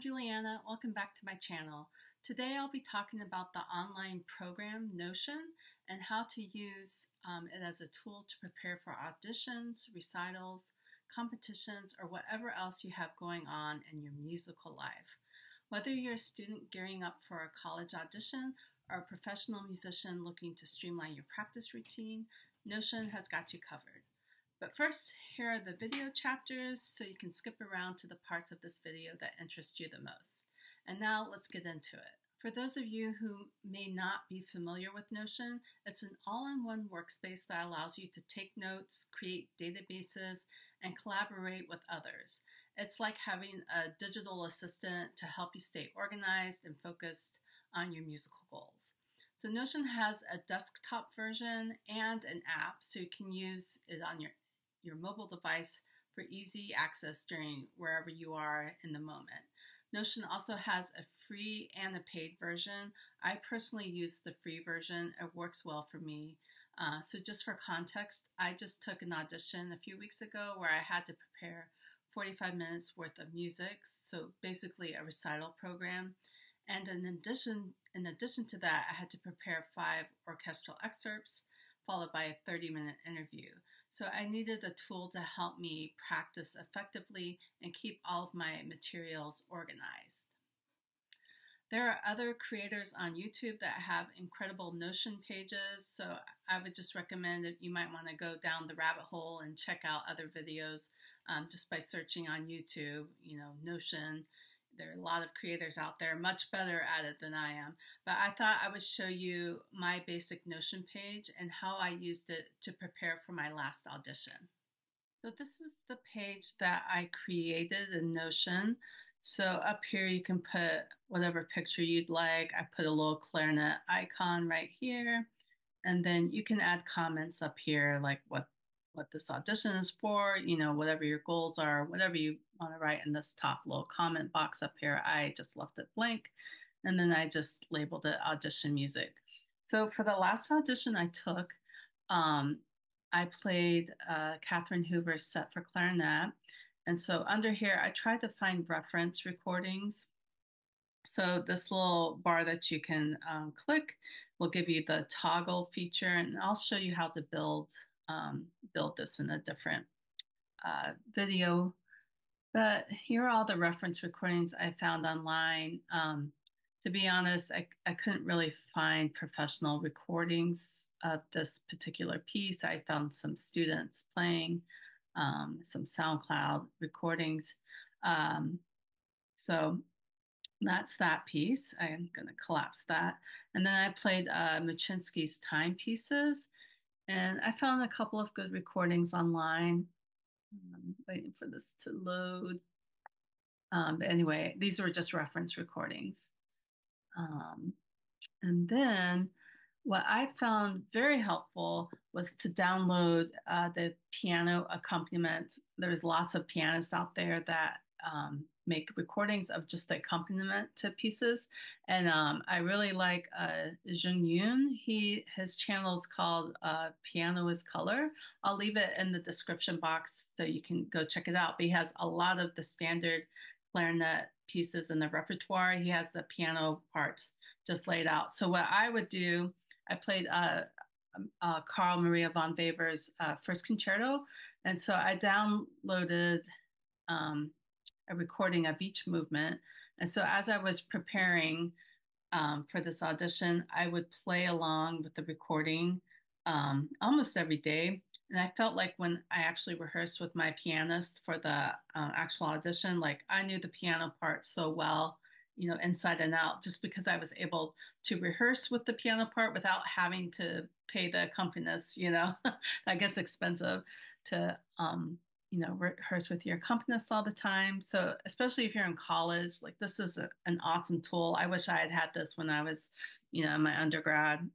Julianna. Welcome back to my channel. Today I'll be talking about the online program Notion and how to use it as a tool to prepare for auditions, recitals, competitions, or whatever else you have going on in your musical life. Whether you're a student gearing up for a college audition or a professional musician looking to streamline your practice routine, Notion has got you covered. But first, here are the video chapters so you can skip around to the parts of this video that interest you the most. And now let's get into it. For those of you who may not be familiar with Notion, it's an all-in-one workspace that allows you to take notes, create databases, and collaborate with others. It's like having a digital assistant to help you stay organized and focused on your musical goals. So Notion has a desktop version and an app, so you can use it on your mobile device for easy access during wherever you are in the moment. Notion also has a free and a paid version. I personally use the free version. It works well for me. So just for context, I just took an audition a few weeks ago where I had to prepare 45 minutes worth of music, so basically a recital program. And in addition to that, I had to prepare 5 orchestral excerpts, followed by a 30-minute interview. So I needed a tool to help me practice effectively and keep all of my materials organized. There are other creators on YouTube that have incredible Notion pages, so I would just recommend that you might want to go down the rabbit hole and check out other videos just by searching on YouTube, Notion. There are a lot of creators out there much better at it than I am, but I thought I would show you my basic Notion page and how I used it to prepare for my last audition. So this is the page that I created in Notion. So up here you can put whatever picture you'd like. I put a little clarinet icon right here, and then you can add comments up here like what this audition is for, whatever your goals are, whatever you want to write in this top little comment box up here. I just left it blank, and then I just labeled it audition music. So for the last audition I took, I played Catherine Hoover's set for clarinet. And so under here, I tried to find reference recordings. So this little bar that you can click will give you the toggle feature, and I'll show you how to build this in a different video. But here are all the reference recordings I found online. To be honest, I couldn't really find professional recordings of this particular piece. I found some students playing, some SoundCloud recordings. So that's that piece. I'm going to collapse that. And then I played Machinsky's timepieces. And I found a couple of good recordings online. I'm waiting for this to load. But anyway, these were just reference recordings. And then what I found very helpful was to download the piano accompaniment. There's lots of pianists out there that make recordings of just the accompaniment to pieces. And I really like Jung Yoon. His channel is called Piano is Color. I'll leave it in the description box so you can go check it out. But he has a lot of the standard clarinet pieces in the repertoire. He has the piano parts just laid out. So what I would do, I played Carl Maria von Weber's First Concerto. And so I downloaded a recording of each movement. And so as I was preparing for this audition, I would play along with the recording almost every day. And I felt like when I actually rehearsed with my pianist for the actual audition, like I knew the piano part so well, inside and out, just because I was able to rehearse with the piano part without having to pay the accompanist, that gets expensive to, rehearse with your accompanist all the time. So especially if you're in college, like this is an awesome tool. I wish I had had this when I was, in my undergrad.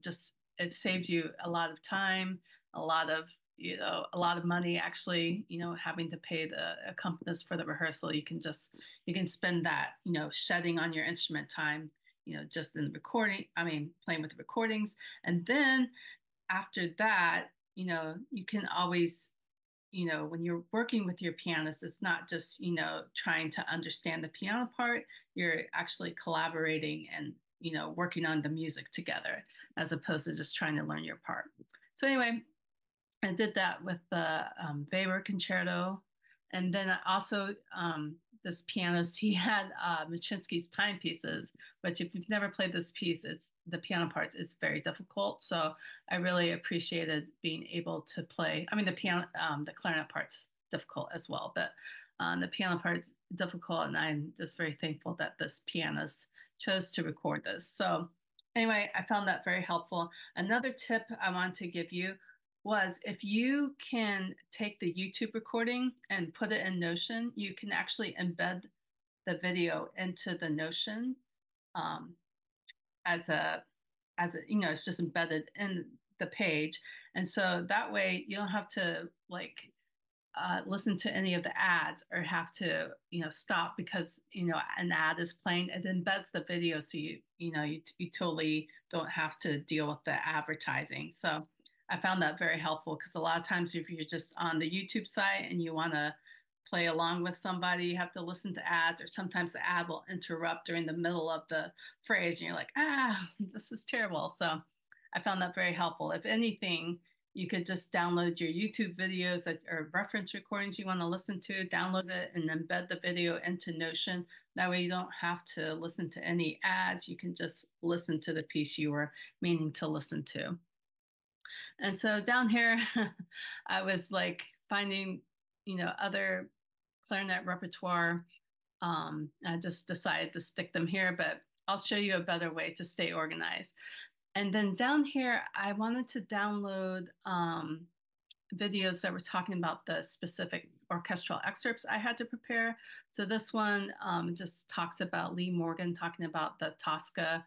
Just it saves you a lot of time, a lot of money actually, having to pay the accompanist for the rehearsal. You can spend that, shedding on your instrument time, just in the recording, playing with the recordings. And then after that, you can always when you're working with your pianist, it's not just, trying to understand the piano part. You're actually collaborating and, working on the music together as opposed to just trying to learn your part. So anyway, I did that with the Weber concerto. And then I also, this pianist, he had Machinsky's timepieces, which if you've never played this piece, it's the piano part is very difficult. So I really appreciated being able to play. I mean, the clarinet part's difficult as well, but the piano part's difficult. And I'm just very thankful that this pianist chose to record this. So anyway, I found that very helpful. Another tip I want to give you was if you can take the YouTube recording and put it in Notion, you can actually embed the video into the Notion um, as a it's just embedded in the page, and so that way you don't have to like listen to any of the ads or have to stop because an ad is playing. It embeds the video, so you totally don't have to deal with the advertising. So I found that very helpful because a lot of times if you're just on the YouTube site and you want to play along with somebody, you have to listen to ads, or sometimes the ad will interrupt during the middle of the phrase and you're like, this is terrible. So I found that very helpful. If anything, you could just download your YouTube videos or reference recordings you want to listen to, download it, and embed the video into Notion. That way you don't have to listen to any ads. You can just listen to the piece you were meaning to listen to. And so down here, I was like finding, other clarinet repertoire. I just decided to stick them here, but I'll show you a better way to stay organized. And then down here, I wanted to download videos that were talking about the specific orchestral excerpts I had to prepare. So this one just talks about Lee Morgan talking about the Tosca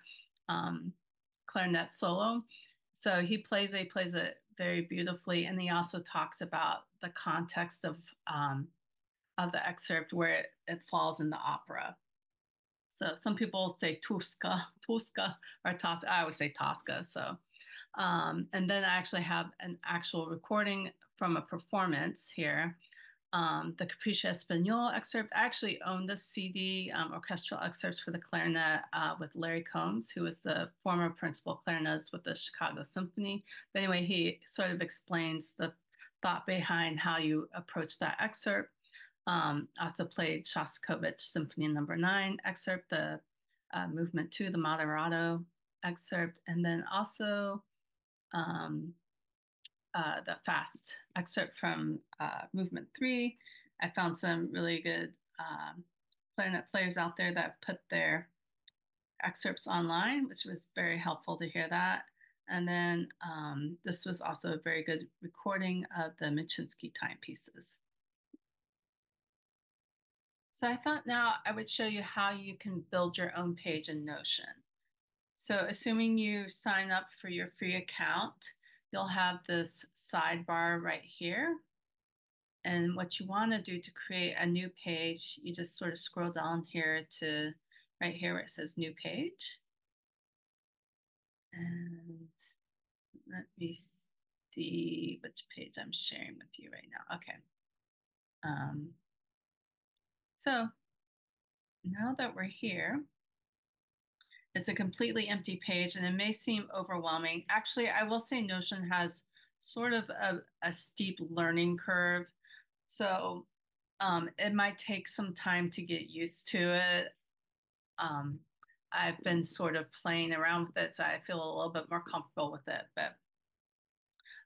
clarinet solo. So he plays it very beautifully, and he also talks about the context of the excerpt where it falls in the opera. So some people say Tosca, or Tosca. I always say Tosca. So, and then I actually have an actual recording from a performance here. The Capricha Espagnole excerpt. I actually own this CD, orchestral excerpts for the clarinet with Larry Combs, who was the former principal clarinetist with the Chicago Symphony. But anyway, he sort of explains the thought behind how you approach that excerpt. I also played Shostakovich Symphony No. 9 excerpt, the Movement 2, the Moderato excerpt, and then also the fast excerpt from Movement 3. I found some really good clarinet players out there that put their excerpts online, which was very helpful to hear that. And then this was also a very good recording of the Machinsky timepieces. So I thought now I would show you how you can build your own page in Notion. So assuming you sign up for your free account, you'll have this sidebar right here. And what you want to do to create a new page, you just sort of scroll down here to right here where it says new page. And let me see which page I'm sharing with you right now. Okay. So now that we're here, it's a completely empty page and it may seem overwhelming. Actually, I will say Notion has sort of a steep learning curve. So it might take some time to get used to it. I've been sort of playing around with it, so I feel a little bit more comfortable with it, but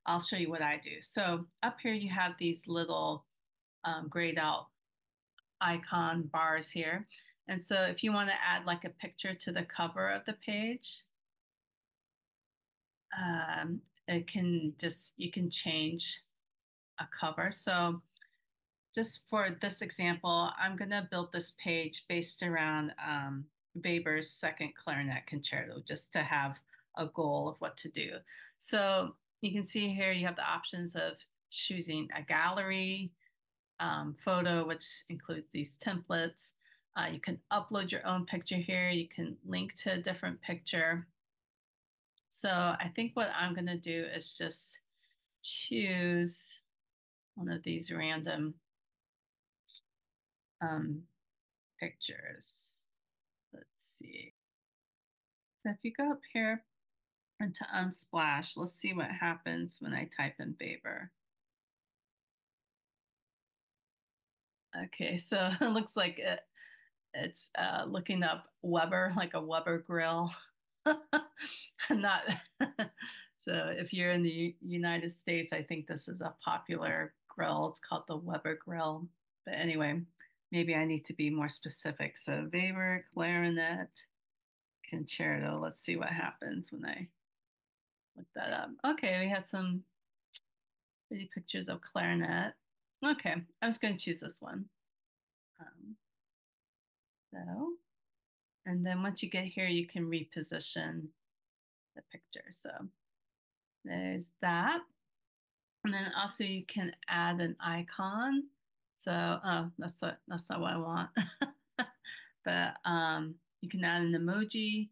I'll show you what I do. So up here you have these little grayed out icon bars here. And so if you want to add like a picture to the cover of the page, you can change a cover. So just for this example, I'm going to build this page based around Weber's second clarinet concerto, just to have a goal of what to do. So you can see here you have the options of choosing a gallery photo, which includes these templates. You can upload your own picture here. You can link to a different picture. So I think what I'm going to do is just choose one of these random um, pictures. Let's see. So if you go up here into Unsplash, let's see what happens when I type in favor. Okay, so it looks like it's looking up Weber, like a Weber grill. Not so if you're in the United States, I think this is a popular grill. It's called the Weber grill. But anyway, maybe I need to be more specific. So Weber, Clarinet, Concerto. Let's see what happens when I look that up. Okay, we have some pretty pictures of clarinet. Okay, I was going to choose this one. Um, so, and then once you get here, you can reposition the picture. So there's that. And then also you can add an icon. So that's not what I want. But you can add an emoji.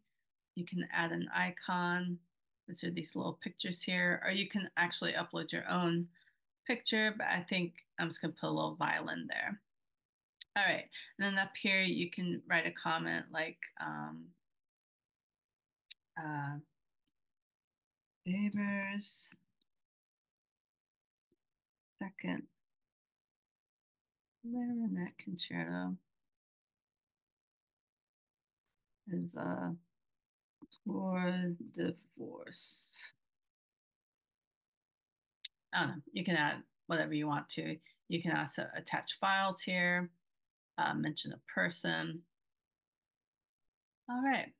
You can add an icon. These are these little pictures here, or you can actually upload your own picture. But I think I'm just gonna put a little violin there. All right, and then up here you can write a comment like uh, Weber's second clarinet concerto is a tour de force. I don't know. You can add whatever you want to. You can also attach files here, mention a person. All right.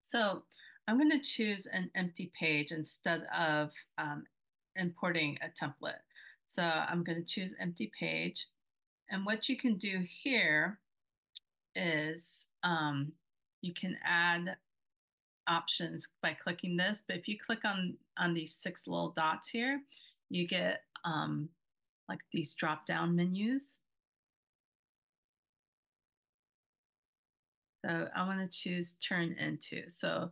So I'm going to choose an empty page instead of importing a template. So I'm going to choose empty page. And what you can do here is you can add options by clicking this. But if you click on these 6 little dots here, you get like these drop down menus. So I want to choose turn into. So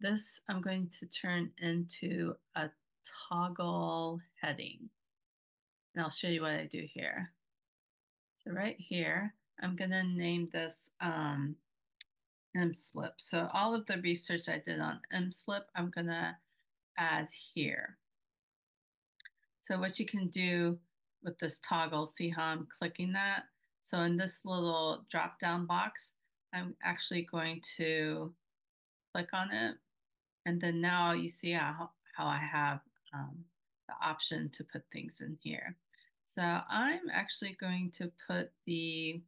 this I'm going to turn into a toggle heading. And I'll show you what I do here. So right here, I'm going to name this MSlip. So all of the research I did on MSlip, I'm going to add here. So what you can do with this toggle, see how I'm clicking that? So in this little drop down box, I'm actually going to click on it. And then now you see how I have the option to put things in here. So I'm actually going to put the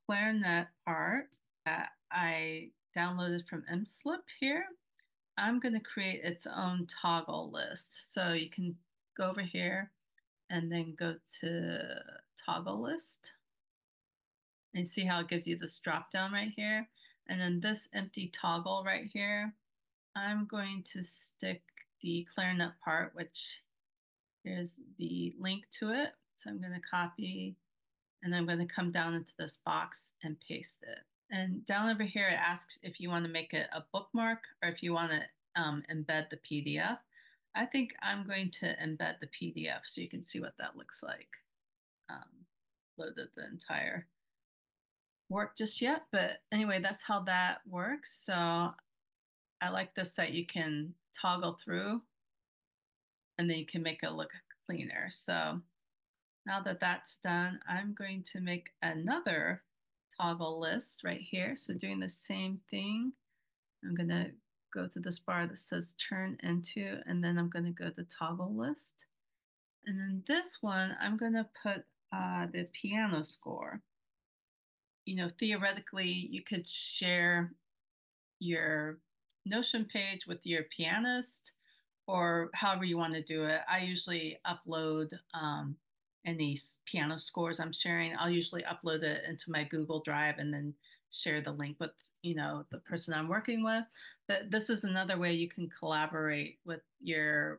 clarinet part that I downloaded from MSlip here. I'm going to create its own toggle list. So you can go over here and then go to toggle list and see how it gives you this drop down right here. And then this empty toggle right here, I'm going to stick the clarinet part, which here's the link to it. So I'm going to copy and I'm going to come down into this box and paste it. And down over here, it asks if you want to make it a bookmark or if you want to embed the PDF. I think I'm going to embed the PDF so you can see what that looks like. Loaded the entire work just yet, but anyway, that's how that works. So I like this that you can toggle through and then you can make it look cleaner. So now that that's done, I'm going to make another toggle list right here. So doing the same thing, I'm going to go to this bar that says turn into, and then I'm going to go to toggle list. And then this one, I'm going to put the piano score. You know, theoretically, you could share your Notion page with your pianist or however you want to do it. I usually upload any piano scores I'm sharing. I'll usually upload it into my Google Drive and then share the link with, you know, the person I'm working with. But this is another way you can collaborate with the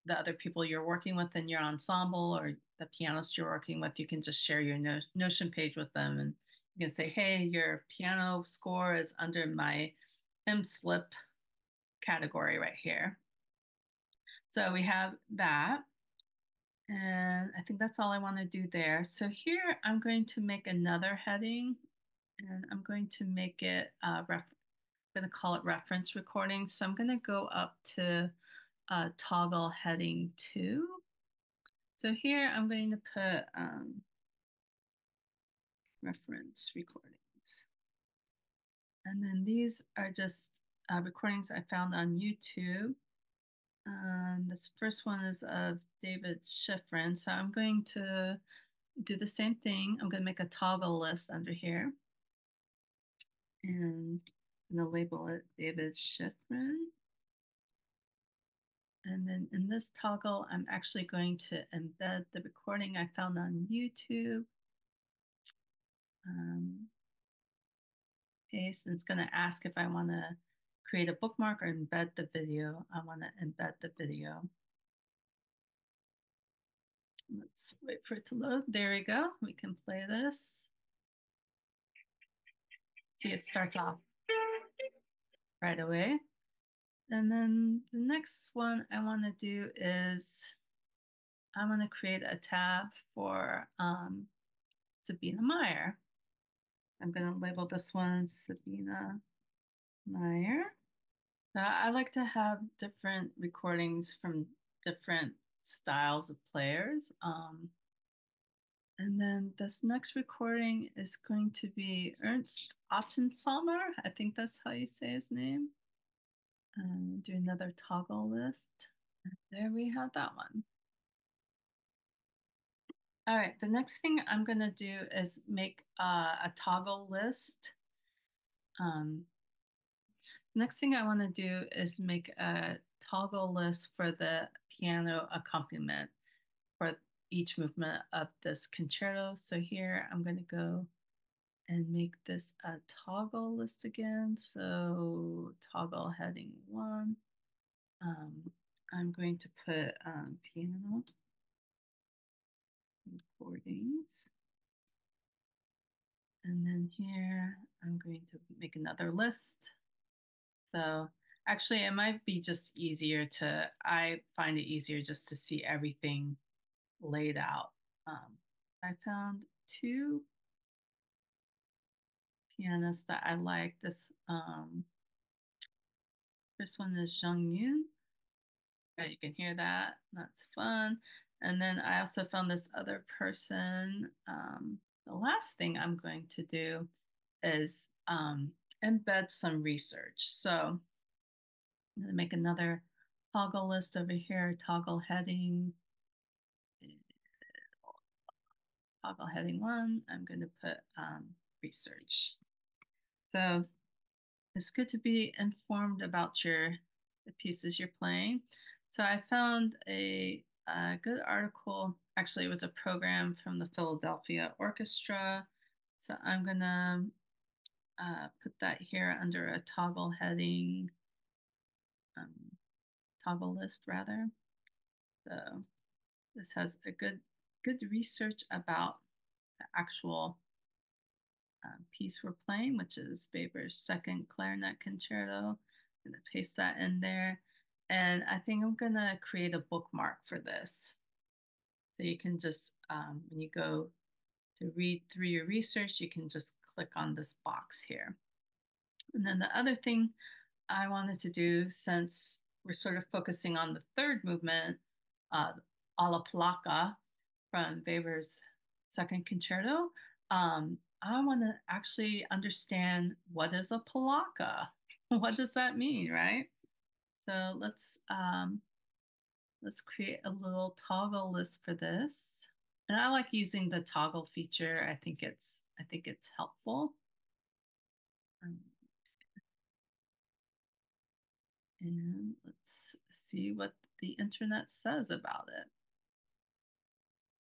other people you're working with in your ensemble or the pianist you're working with. You can just share your Notion page with them and you can say, hey, your piano score is under my MSlip category right here. So we have that. And I think that's all I want to do there. So here I'm going to make another heading and I'm going to make it, I'm going to call it reference recording. So I'm going to go up to toggle heading 2. So here I'm going to put reference recordings. And then these are just recordings I found on YouTube. This first one is of David Schifrin. So I'm going to do the same thing. I'm going to make a toggle list under here. And I'm going to label it David Schifrin. And then in this toggle, I'm actually going to embed the recording I found on YouTube. Paste, and it's going to ask if I want to create a bookmark or embed the video. I want to embed the video. Let's wait for it to load. There we go. We can play this. See, it starts off right away. And then the next one I want to do is I want to create a tab for Sabina Meyer. I'm going to label this one Sabina Meyer. I like to have different recordings from different styles of players. And then this next recording is going to be Ernst Ottensalmer. I think that's how you say his name. Do another toggle list. There we have that one. All right, the next thing I'm going to do is make a toggle list. Next thing I want to do is make a toggle list for the piano accompaniment for each movement of this concerto. So here I'm going to go and make this a toggle list again. So toggle heading 1. I'm going to put piano recordings. And then here I'm going to make another list. So actually it might be just easier I find it easier just to see everything laid out. I found 2 pianists that I like. This first one is Zhang Yun. Right, you can hear that. That's fun. And then I also found this other person. The last thing I'm going to do is embed some research. So I'm going to make another toggle list over here, toggle heading 1. I'm going to put research. So it's good to be informed about the pieces you're playing. So I found a good article. Actually, it was a program from the Philadelphia Orchestra. So I'm going to put that here under a toggle heading, toggle list rather. So this has a good research about the actual piece we're playing, which is Weber's second clarinet concerto. I'm going to paste that in there. And I think I'm going to create a bookmark for this. So you can just, when you go to read through your research, you can just click on this box here. And then the other thing I wanted to do, since we're sort of focusing on the third movement, Alla Polacca from Weber's second concerto, I want to actually understand what is a polacca. What does that mean, right? So let's create a little toggle list for this. And I like using the toggle feature. I think it's helpful. And let's see what the internet says about it.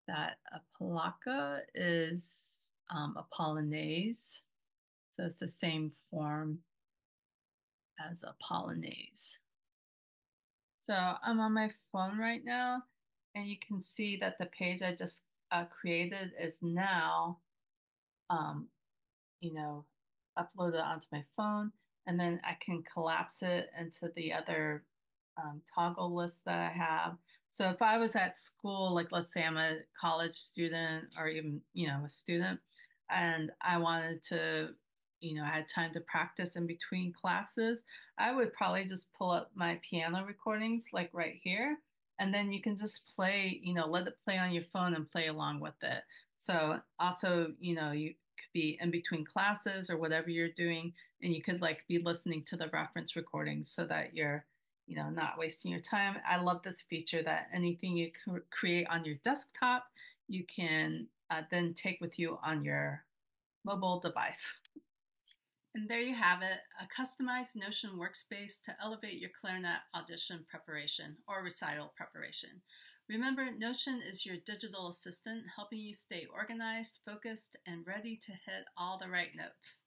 That a polacca is a polonaise. So it's the same form as a polonaise. So I'm on my phone right now, and you can see that the page I just created is now, you know, uploaded onto my phone, and then I can collapse it into the other toggle list that I have. So if I was at school, like let's say I'm a college student or even, a student, and I wanted to, I had time to practice in between classes, I would probably just pull up my piano recordings like right here. And then you can just play, let it play on your phone and play along with it. So also, you could be in between classes or whatever you're doing, and you could like be listening to the reference recordings so that you're not wasting your time. I love this feature that anything you create on your desktop, you can then take with you on your mobile device. And there you have it, a customized Notion workspace to elevate your clarinet audition preparation or recital preparation. Remember, Notion is your digital assistant helping you stay organized, focused, and ready to hit all the right notes.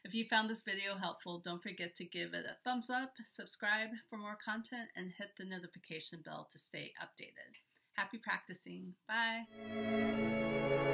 If you found this video helpful, don't forget to give it a thumbs up, subscribe for more content, and hit the notification bell to stay updated. Happy practicing. Bye.